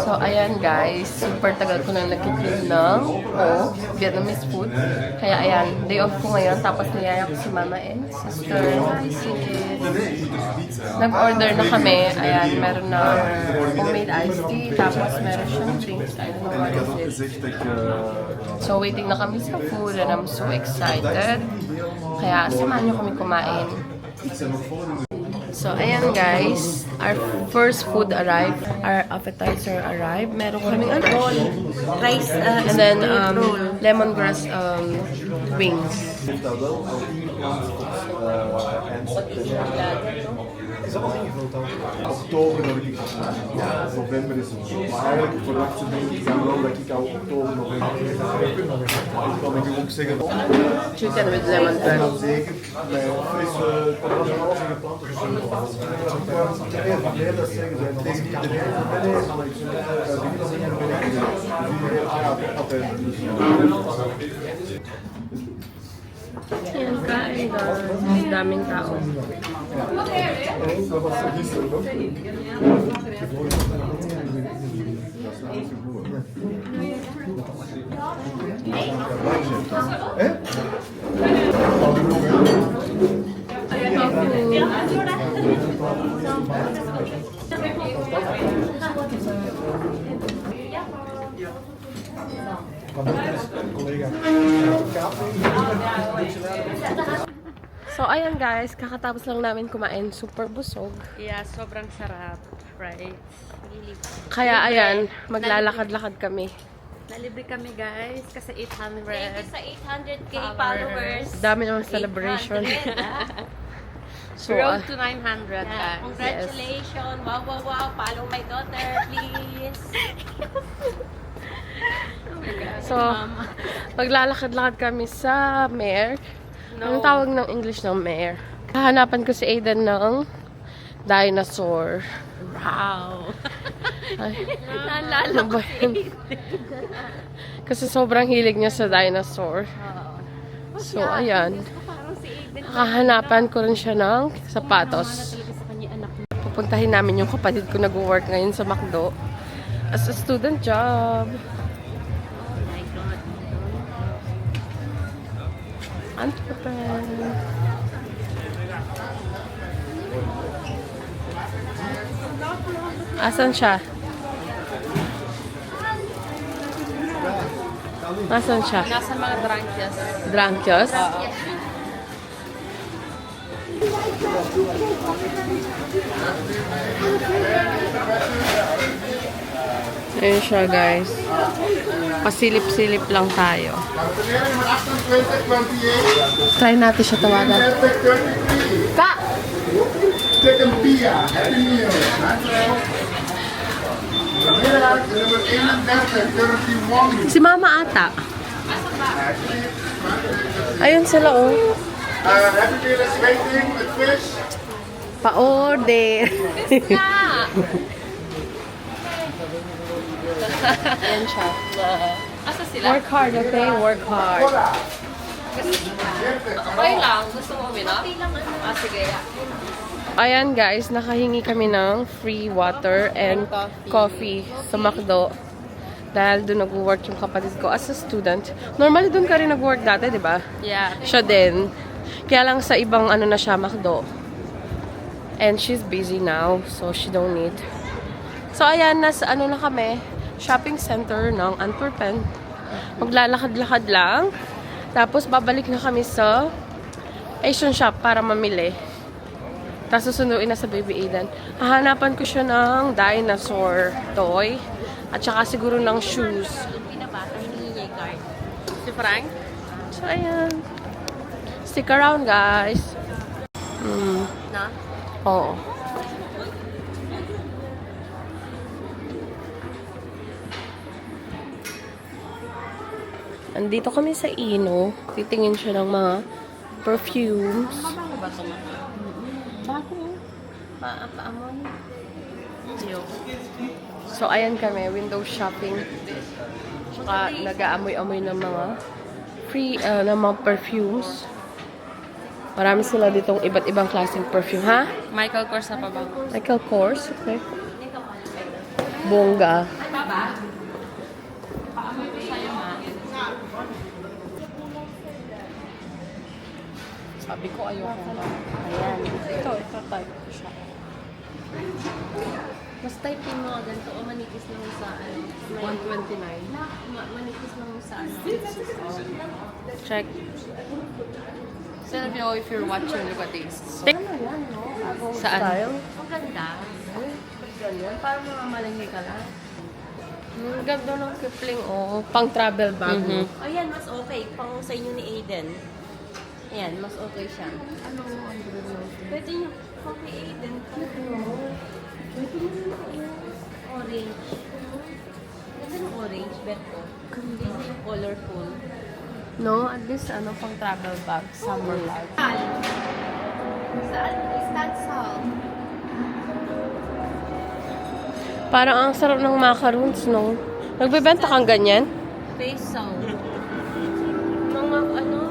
So, ayan guys. Super tagal ko na nagkikrave ng Vietnamese food. Kaya ayan, day off ko ngayon. Tapos niyaya ko si mama and sister. Hi, sis. Nag-order na kami. Ayan, meron na homemade iced tea. Tapos meron siyang drinks. I don't know what is it. So, waiting na kami sa food and I'm so excited. Kaya, samahan niyo kami kumain. So, ayan guys. Our first food arrived. Our appetizer arrived. Meron kaming roll. Rice, And then, lemongrass wings. Is allemaal ingevuld dan? Oktober heb ik ja, november is het. Maar eigenlijk verwacht ze denk ik dan wel dat ik al oktober, november kan ik u ook zeggen. Chicken with lemongrass. En dan zeker bij frisse tomaten geplant. Ik heb heel veel dat zeggen. Tegen iedereen van mij kan ik Ayan, kain guys. Daming tao. Dat was gisteren nog. So, ayan guys. Kakatapos lang namin kumain. Super busog. Yeah, sobrang sarap. Right? Kaya ayan, maglalakad-lakad kami. Nalibre kami guys kasi 800. Thank you sa 800k followers. Dami naman celebration. 800. So, Road to 900 guys. Congratulations. Wow, wow, wow. Follow my daughter, please. so maglalakad-lakad kami sa Mare. Anong tawag ng English ng Mare? Hahanapan ko si Aiden ng dinosaur. Wow. Ay, Naalala ano ko ba yun? Kasi sobrang hilig niya sa dinosaur. So, ayan. Hahanapan ko rin siya ng sapatos. Pupuntahin namin yung kapatid ko nag-work ngayon sa McDo as a student job. Antwerpen. Asan siya? Asan siya? Nasa mga drunkies. Drunkios? Ayun siya guys. Pasilip-silip lang tayo. Try natin siya tawagan. Ka! Si Mama ata. Ayun sila oh. Pa-order. Ayan siya. Asa sila? Work hard, okay? Work hard. Okay lang. Gusto mo uminom? Ah, sige. Ayan guys, nakahingi kami ng free water and coffee sa McDo. Dahil doon nag-work yung kapatid ko as a student. Normally doon ka rin nag-work dati, di ba? Yeah. Siya din. Kaya lang sa ibang ano na siya, McDo. And she's busy now, so she don't need. So ayan, nasa ano na kami, shopping center ng Antwerpen. Maglalakad-lakad lang. Tapos babalik na kami sa Asian shop para mamili. Tapos susunduin na sa Baby Aiden. Hahanapan ko siya ng dinosaur toy. At saka siguro ng shoes. Pinabata, hindi niya yung card. Si Frank? So, ayan. Stick around, guys. Na? Oo. Andito kami sa Ino. Titingin siya ng mga perfumes. Mabango ba ito? Bago. Paamon? So, ayan kami. Window shopping. Tsaka nag-aamoy-amoy ng mga free, ng mga perfumes. Marami sila ditong iba't ibang klaseng perfume. Ha? Michael Kors na pabango. Michael Kors. Okay. Bongga. Sabi ko, ayoko na. Ayan. Ito type ko siya. Mas type yung mga ganito o manipis lang sa ano. 129. Manipis lang sa ano. Check. Silvio, if you're watching, look at this. So, Ano yan, no? Bagong Saan? style. Ang ganda. Ganyan. Parang mga malengke ka lang. ang ganda ng Kipling, oh. Pang travel bag. Oh, Ayan, mas okay. Pang sa inyo ni Aiden. Ayan, mas okay siya. Ano, Pwede nyo, pang kay Aiden. Pwede nyo orange. Ganda ng orange, bet ko. Hindi na yung colorful. No, at least, ano, pang travel bag. Summer bag. Stan salt. Parang ang sarap ng macaroons, no? Nagbebenta kang ganyan? Face salt. Mga ano?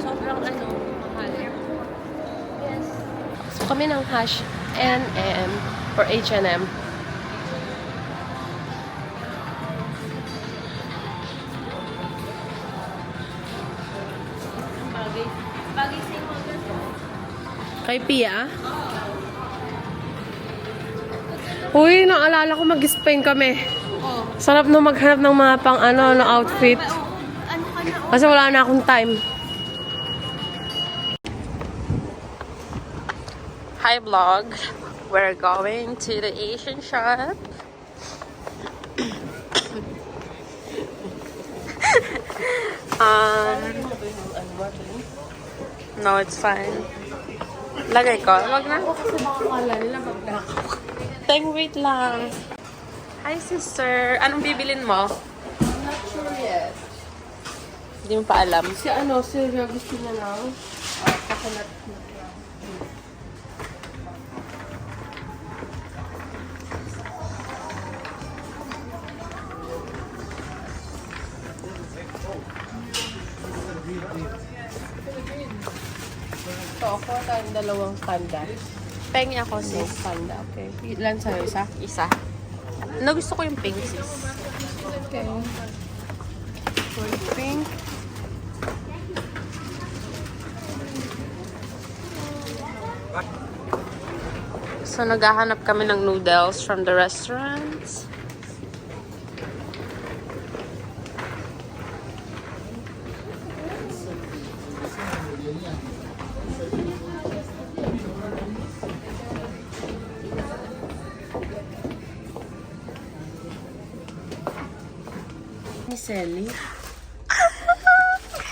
Sobrang ano, mahal. Yes. So, kami ng hash NM or H&M. Bagay. Bagay sa mga ganito. Kay Pia? Uy, naalala ko mag-Spain kami. Oh. Sarap na maghanap ng mga pang ano, no outfit. Ano ka na? Kasi wala na akong time. Hi vlog. We're going to the Asian shop. No, it's fine. Lagay ko. Wag na. Kasi baka kala nila magnakaw. Teng, wait lang. Hi, sister. Anong bibilin mo? Not sure yet. Hindi mo pa alam. Si ano, Sylvia gusto niya ng coconut na. So, ako tayong dalawang panda. Pengi ako, sis. Panda, okay. Ilan sa'yo? Isa? Isa. No, gusto ko yung pink, sis. Okay. For pink. So, naghahanap kami ng noodles from the restaurants. Ni Selly.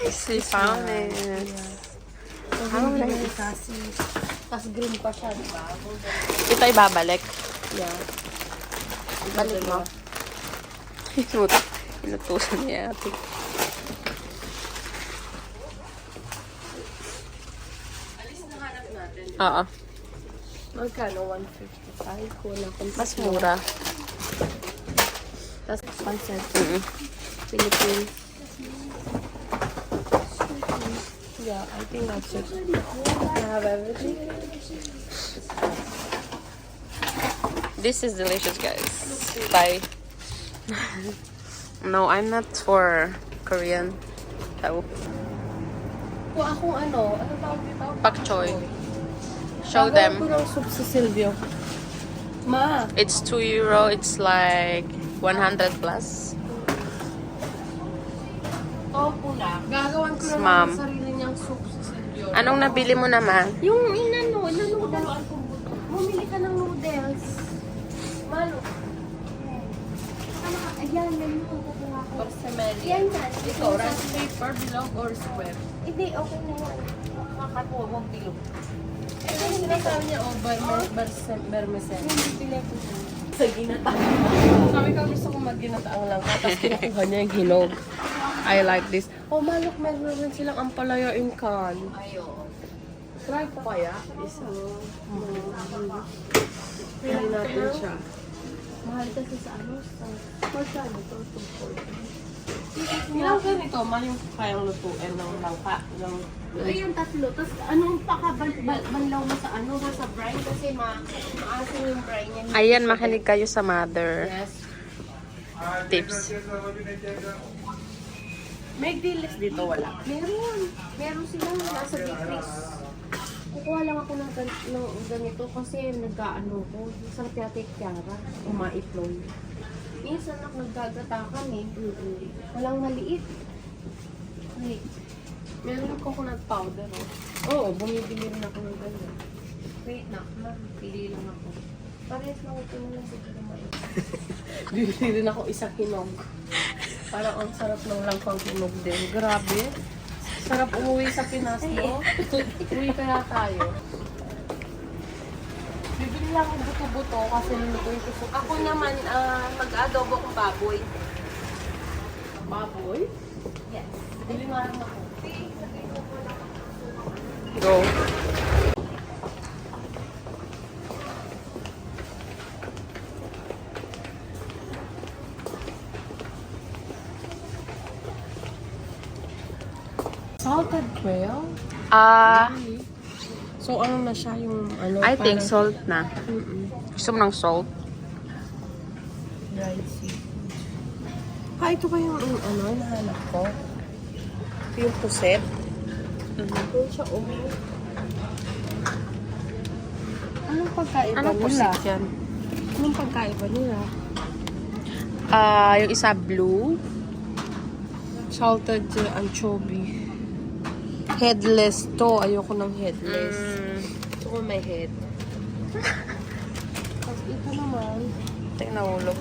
She found it. How nice. Tapos green pa siya, diba? Ito ay babalik. Yeah. Balik mo. Inutak. Inutusan niya ate. Alis na hanap natin. Oo. Magkano? 155? Wala kong Mas mura. Tapos pancet. Philippines. Yeah, I think that's it. I have everything. This is delicious, guys. Bye. No, I'm not for Korean. Tao. Kung akong ano tawag dito? Pak choy. Show them. Gagawin ko ng soup si Silvio. Ma! It's €2. It's like 100 plus. Opo na. Gagawan ko na Ma'am. ng sarili niyang soup si Silvio. Anong nabili mo naman? Yung noodles. Bumili ka ng noodles. Malo. Ayan, yan yung kukuha ko. Or semeli. Yan yan. Ito, rice paper, bilog, or square? Hindi, okay na yan. Makakatuwa mong bilog. Yung sinasabi niya, oh, vermicell. Hindi pinay ko siya. Sa ginata. Sabi ko, gusto ko mag-ginataang lang. Tapos kinukuha niya yung hinog. I like this. Oh, malok, meron silang ampalaya in can. Ayo. Try ko kaya? Isa. Try natin siya. Mahal kasi sa ano? Sa portal ito. Ilang ganito, mahal yung kayang lutuin ng langka. Ayan, tatlo. Tapos anong pakabanlaw mo sa ano? Sa brine kasi maasin yung brine yan. Ayan, makinig kayo sa mother. Yes. tips. May dilis dito, wala. Meron silang nasa bakeries. Kukuha lang ako ng ganito kasi nag-ano ko. Isang Tiara, umaitlog. Minsan naggagatakan eh. Walang maliit. Ay, Meron yung coconut powder, oh. oo, bumibili rin ako ng ganyan. Wait na, pili lang ako. Parehas lang ito nila sa kumain. Bibili rin ako isang hinog. Parang ang sarap ng langkang hinog din. Grabe. Sarap umuwi sa Pinas, no? Uwi kaya tayo. Bibili lang ako buto-buto kasi lulutuin ko sa... Ako naman, mag-adobo kong baboy. Baboy? Yes. Bili nga rin ako. Go. Salted quail? So, ano na siya yung ano? I think parang- salt na. Mm-mm. Gusto mo ng salt? Dried seafood. Ito ba yung ano, nahanap ko? Ito yung puset. Ito siya, Anong pagkaiba Anong nila? pusit yan? Anong pagkaiba nila? Yung isa blue. Salted anchovy. Headless to. Ayoko ng headless. Gusto ko may head. Tapos ito naman. Tingnan nahulog.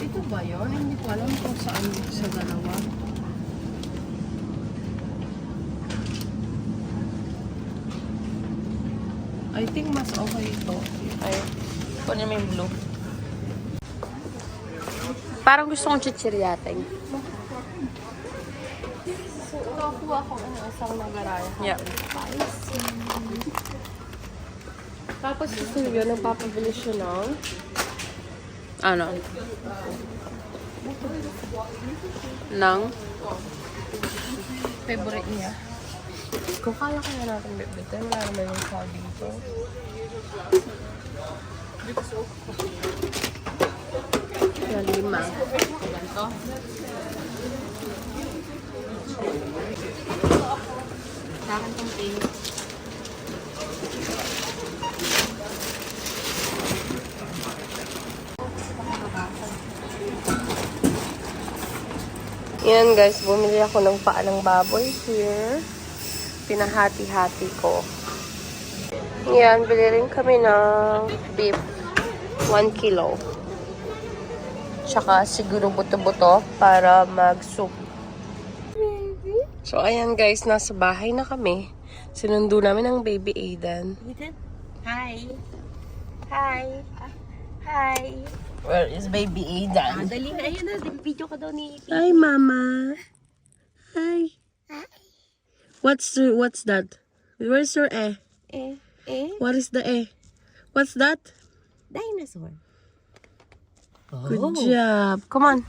Ito ba yun? Hindi ko alam kung saan sa dalawa. I think mas okay ito. Ay, kunin mo yung blue. Parang gusto kong chichiryating. So, kuha ko isang nagaraya. Yeah. Tapos si Silvio, nagpapabili siya ng Ano? Nang? favorite niya. Kung kaya natin bibitin, wala naman yung tao dito. Yan, 5. Ganito? Sa akin tong pink. Yan guys, bumili ako ng paa ng baboy here. Pinahati-hati ko. Yan, bili rin kami ng beef. 1 kilo. Tsaka siguro buto-buto para mag-soup. So ayan guys, nasa bahay na kami. Sinundo namin ang baby Aiden. Hi. Hi. Hi. Where is baby Aiden? Dali na. Ayun na. Video ka daw ni... Hi, Mama. Hi. What's that? Where's your What is the What's that? Dinosaur. Good job. Come on.